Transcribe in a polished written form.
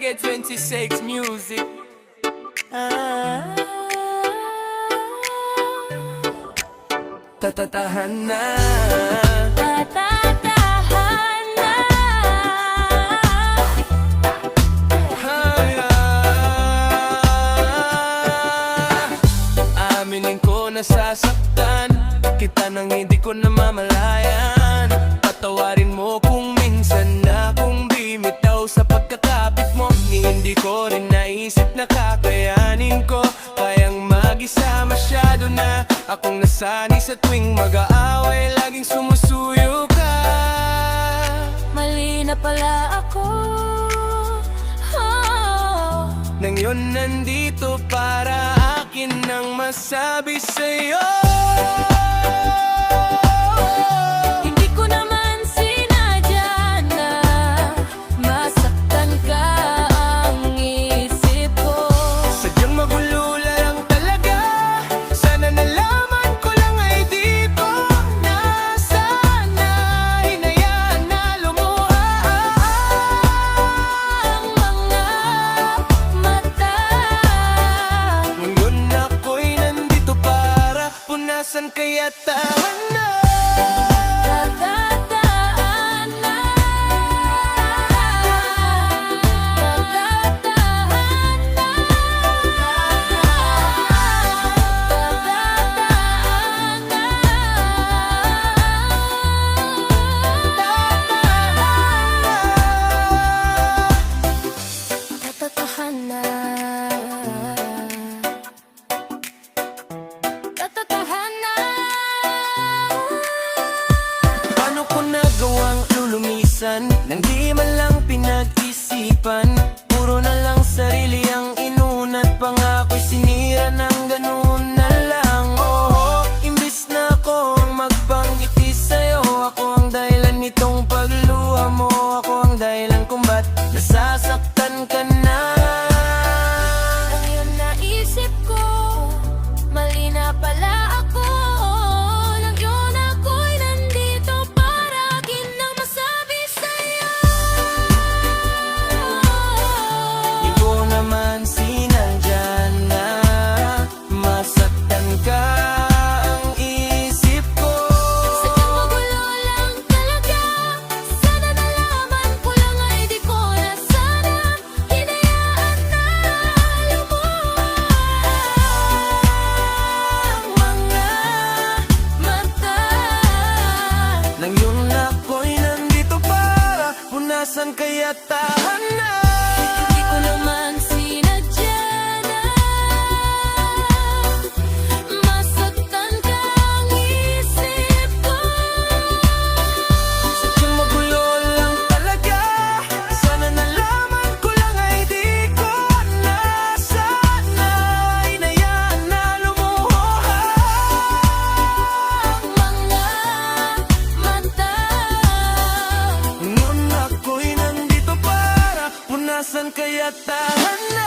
Reggae 26 music. Tatatahan na. Tatatahan na. Aminin ko nasasaktan kita nang hindi ko namamalayan. Patawarin mo kung minsan na kung bimitaw sa pagkakapit mo. Hindi ko rin naisip na kakayanin ko kayang mag-isa, masyado na akong nasanay sa tuwing mag-aaway, laging sumusuyo ka. Mali na pala ako. Oh. Nang yun nandito para akin nang masabi sa'yo. Hindi ko naman sinadya na masaktan ka ang isip ko. Sadyang magulo lang talaga. Sana nalaman ko lang ay di ko na sana hinayaan na lumuha Ang mga mata. ngayon ako'y nandito para punasan kaya tahan na. Tatatahan na. Tatatahan na. Tatatahan na. Tatatahan na. Tatatahan na. Paano ko nagawang lulumisan nang di man lang pinag-isipan? Puro na lang sarili ang inunat, pangako'y sinira ng ganun na lang. Oo, imbis na ako ang magpangiti sa'yo, ako ang dahilan nitong pagluha mo. Ako ang dahilan kung ba't nasasaktan ka na. Ang iyong naisip ko, mali na pala ako. Nang yun ako'y nandito para akin na masabi sa'yo. Di ko naman sinadya na masaktan ka ang isip ko. Sadyang magulo lang talaga. Sana nalaman ko lang ay di ko na sana hinayaan na lumuha ang mga mata. Nang yun ako'y nandito para punasan kaya tahan na. Hindi ko naman sinadya na masaktan ka ang isip ko. Sadyang magulo lang talaga. Sana nalaman ko lang ay di ko na sana hinayaan na lumuha Ang mga mata. ngayon ako'y nandito para punasan kaya tahan na.